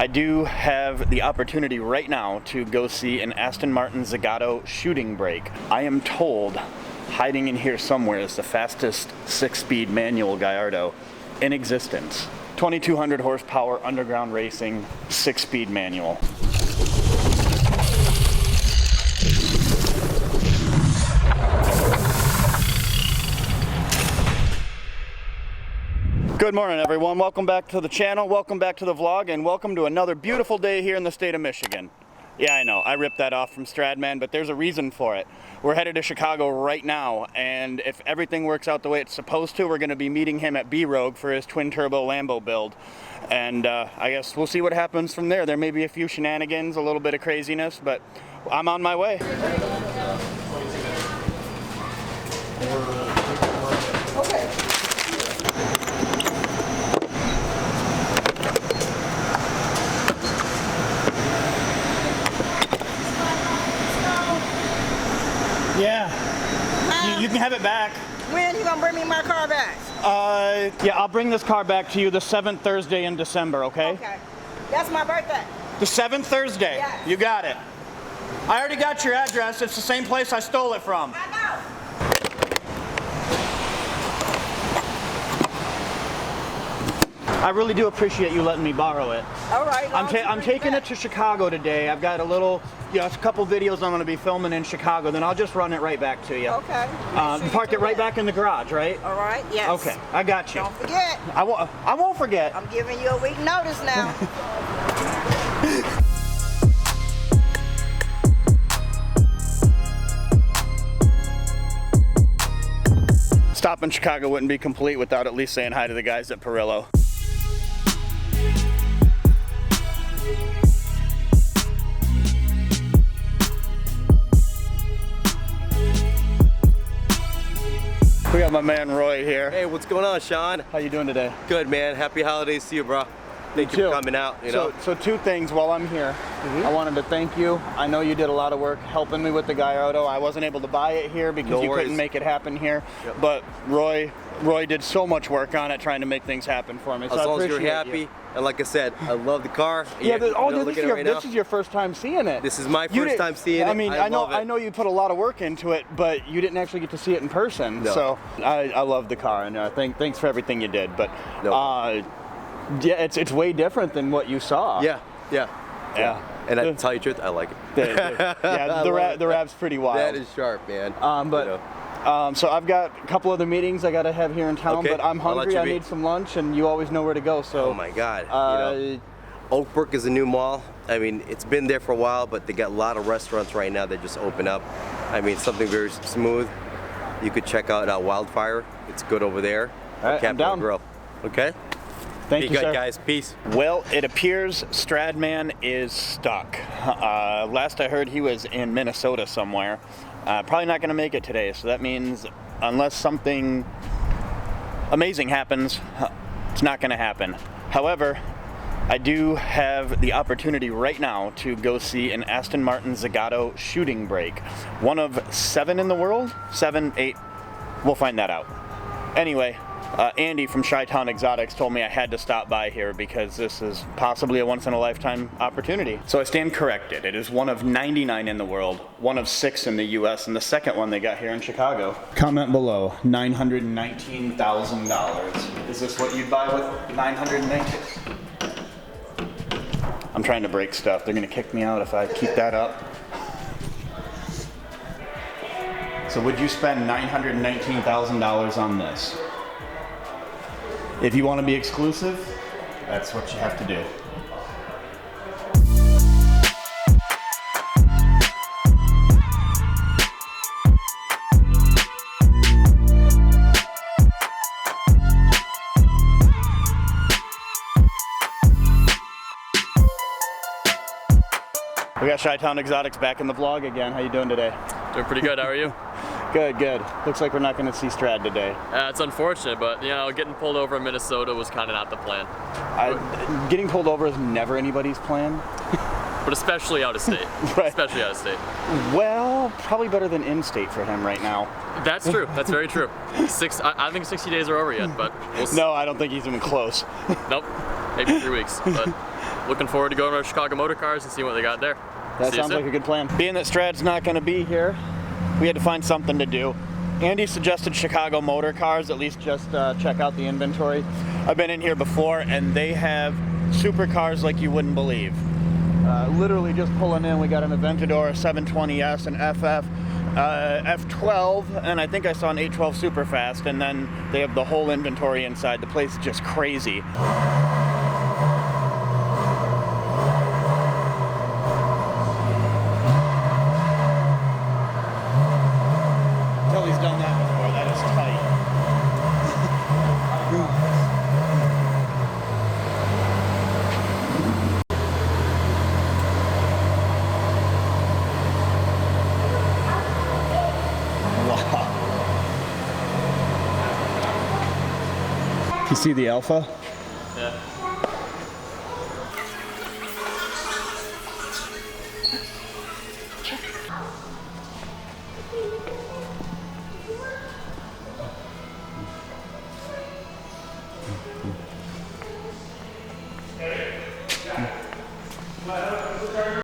I do have the opportunity right now to go see an Aston Martin Zagato shooting brake. I am told hiding in here somewhere is the fastest 6-speed manual Gallardo in existence. 2200 horsepower underground racing 6-speed manual. Good morning, everyone. Welcome back to the channel, welcome back to the vlog, and welcome to another beautiful day here in the state of Michigan. Yeah, I know, I ripped that off from Stradman, but there's a reason for it. We're headed to Chicago right now, and if everything works out the way it's supposed to, we're going to be meeting him at B-Rogue for his twin-turbo Lambo build. And I guess we'll see what happens from there. There may be a few shenanigans, a little bit of craziness, but I'm on my way. Okay. Yeah, you can have it back. When you gonna bring me my car back? Yeah, I'll bring this car back to you the 7th Thursday in December, okay? Okay. That's my birthday. The 7th Thursday? Yes. You got it. I already got your address. It's the same place I stole it from. I know. I really do appreciate you letting me borrow it. All right. I'm taking it to Chicago today. I've got a little, a couple videos I'm going to be filming in Chicago. Then I'll just run it right back to you. Okay. Park it right back in the garage, right? All right. Yes. Okay. I got you. Don't forget. I won't forget. I'm giving you a week notice now. Stop in Chicago wouldn't be complete without at least saying hi to the guys at Perillo. We got my man Rhoy here. Hey, what's going on, Sean? How you doing today? Good, man. Happy holidays to you, bro. Thank you for coming out, you know. So two things while I'm here. I wanted to thank you. I know you did a lot of work helping me with the Gallardo. I wasn't able to buy it here because you couldn't make it happen here. Yep. But Rhoy did so much work on it trying to make things happen for me. So as long as you're happy. And like I said, I love the car. Yeah, this is your first time seeing it. This is my first time seeing it. I mean, I know you put a lot of work into it, but you didn't actually get to see it in person. No. So I love the car, and thanks for everything you did. But yeah, it's way different than what you saw. Yeah. And to tell you the truth, I like it. The wrap's pretty wild. That is sharp, man. So I've got a couple other meetings I got to have here in town, but I'm hungry. I need some lunch, and you always know where to go. So. Oh my God. Oakbrook is a new mall. I mean, it's been there for a while, but they got a lot of restaurants right now that just open up. I mean, something very smooth. You could check out Wildfire. It's good over there. All right, I'm down. Grill. Okay. Thank you, sir. Guys. Peace. Well, it appears Stradman is stuck. Last I heard, he was in Minnesota somewhere. Probably not going to make it today, so that means unless something amazing happens, it's not going to happen. However, I do have the opportunity right now to go see an Aston Martin Zagato shooting brake. One of 7 in the world? 7, 8, we'll find that out. Anyway, Andy from Chitown Exotics told me I had to stop by here because this is possibly a once-in-a-lifetime opportunity. So I stand corrected. It is one of 99 in the world, one of 6 in the US, and the second one they got here in Chicago. Comment below, $919,000. Is this what you'd buy with $919,000? I'm trying to break stuff. They're gonna kick me out if I keep that up. So would you spend $919,000 on this? If you want to be exclusive, that's what you have to do. We got Chitown Exotics back in the vlog again. How you doing today? Doing pretty good. How are you? Good, good. Looks like we're not going to see Strad today. It's unfortunate, but getting pulled over in Minnesota was kind of not the plan. Getting pulled over is never anybody's plan. But especially out of state. Right. Especially out of state. Well, probably better than in-state for him right now. That's true. That's very true. I think 60 days are over yet, but we'll see. No, I don't think he's even close. Nope. Maybe 3 weeks, but looking forward to going to Chicago Motor Cars and seeing what they got there. That sounds like a good plan. Being that Strad's not going to be here, we had to find something to do. Andy suggested Chicago Motor Cars, at least just check out the inventory. I've been in here before, and they have supercars like you wouldn't believe. Literally just pulling in, we got an Aventador, a 720S, an FF, F12, and I think I saw an 812 Superfast, and then they have the whole inventory inside. The place is just crazy. He's done that before. That is tight. Wow. You see the Alpha? Yeah.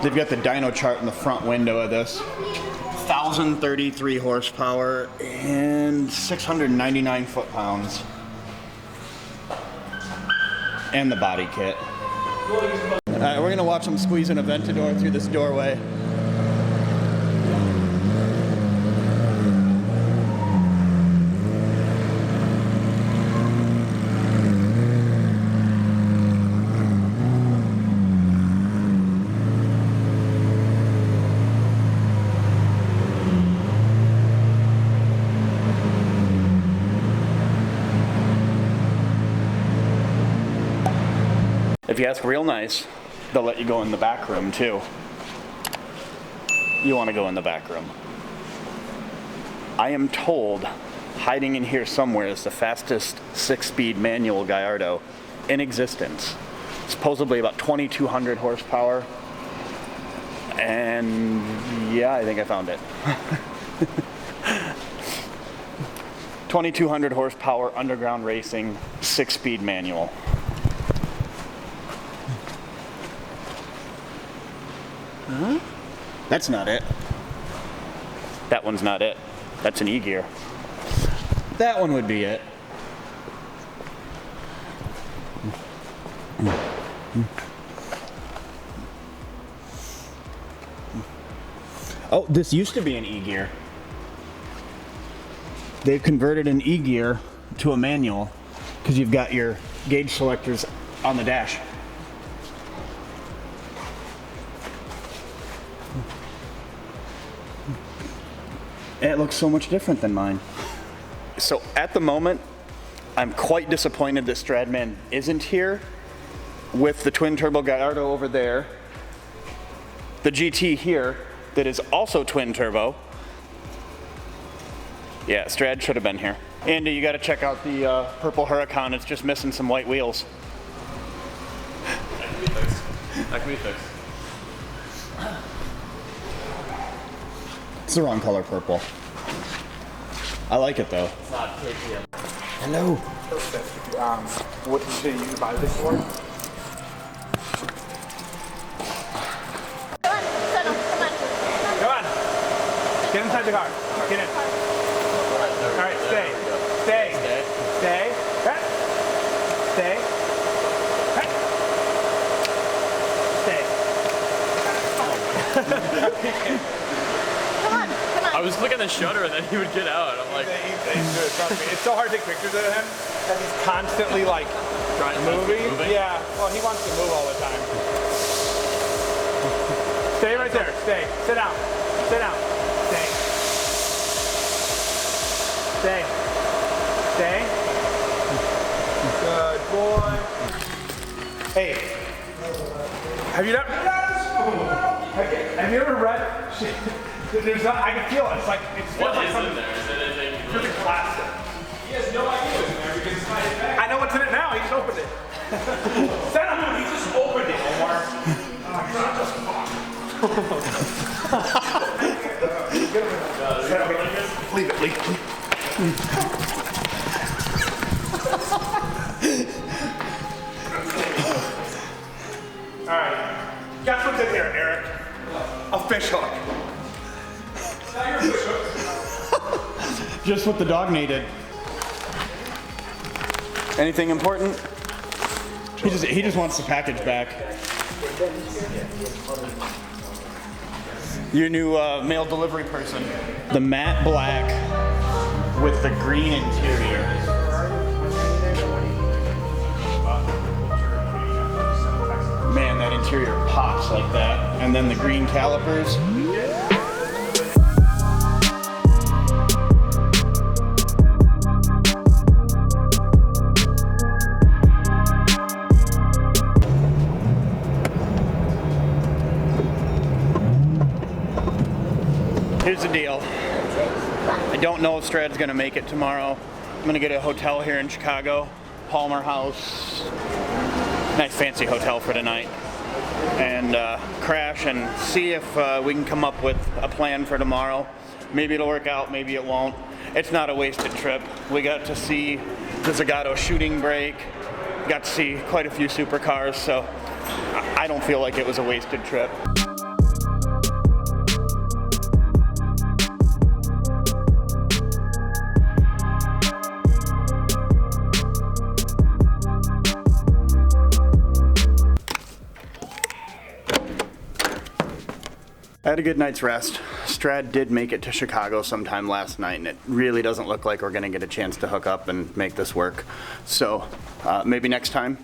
They've got the dyno chart in the front window of this. 1,033 horsepower and 699 foot-pounds. And the body kit. Alright, we're gonna watch them squeeze an Aventador through this doorway. If you ask real nice, they'll let you go in the back room too. You want to go in the back room. I am told hiding in here somewhere is the fastest 6-speed manual Gallardo in existence. Supposedly about 2,200 horsepower. And yeah, I think I found it. 2,200 horsepower underground racing 6-speed manual. Huh? That's not it. That one's not it. That's an E-gear. That one would be it. Oh, this used to be an E-gear. They've converted an E-gear to a manual because you've got your gauge selectors on the dash. It looks so much different than mine. So at the moment, I'm quite disappointed that Stradman isn't here with the twin turbo Gallardo over there, the GT here that is also twin turbo. Yeah, Strad should have been here. Andy, you got to check out the purple Huracan. It's just missing some white wheels. That can be fixed. That can be fixed. It's the wrong color purple. I like it though. It's not KTM. Hello. Perfect. What did you buy this for? Come on, settle, come on. Come on. Get inside the car. Get in. All right, stay. Stay. Stay. Stay. Stay. Stay. Come on, come on. I was clicking the shutter and then he would get out. I'm like, He's good, trust me. It's so hard to take pictures of him because he's constantly like moving. Yeah, well, he wants to move all the time. Stay right there. Stay. Sit down. Sit down. Stay. Stay. Stay. Good boy. Hey. Have you ever? Have you ever read? There's not. I can feel it. It's like it's what like is something. in there? Is it anything? It's really plastic. He has no idea what's in there because it's not his bag. I know what's in it now. He just opened it. Set him. He just opened it, Omar. Leave it. Leave it. All Guess what's in here, Eric? A fish hook. Just what the dog needed. Anything important? He just wants the package back. Your new mail delivery person. The matte black with the green interior. Man, that interior pops like that. And then the green calipers. Here's the deal. I don't know if Strad's gonna make it tomorrow. I'm gonna get a hotel here in Chicago, Palmer House. Nice fancy hotel for tonight. And crash and see if we can come up with a plan for tomorrow. Maybe it'll work out, maybe it won't. It's not a wasted trip. We got to see the Zagato shooting break, got to see quite a few supercars, so I don't feel like it was a wasted trip. I had a good night's rest. Strad did make it to Chicago sometime last night, and it really doesn't look like we're gonna get a chance to hook up and make this work. So maybe next time.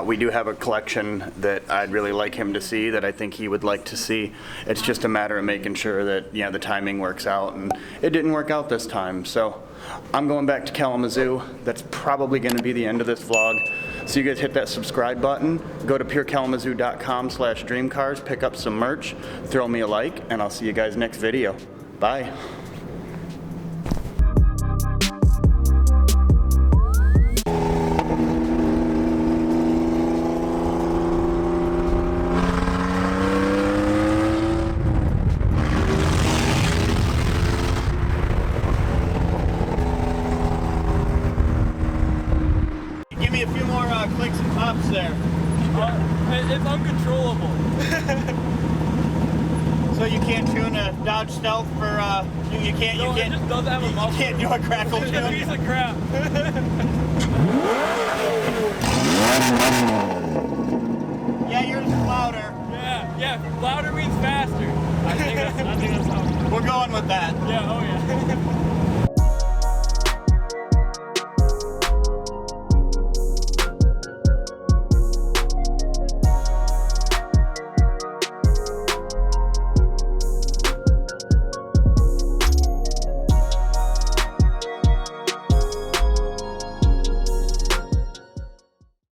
We do have a collection that I'd really like him to see, that I think he would like to see. It's just a matter of making sure that the timing works out, and it didn't work out this time. So I'm going back to Kalamazoo. That's probably gonna be the end of this vlog. So you guys hit that subscribe button, go to purekalamazoo.com/dreamcars, pick up some merch, throw me a like, and I'll see you guys next video. Bye. Give me a few more clicks and pops there. It's uncontrollable. So you can't tune a Dodge Stealth for you can't No, it just doesn't have a muffler. You can't do a crackle It's tune. a piece of crap. Yeah, yours is louder. Yeah, louder means faster. I think that's how. We're going with that. Yeah, oh yeah.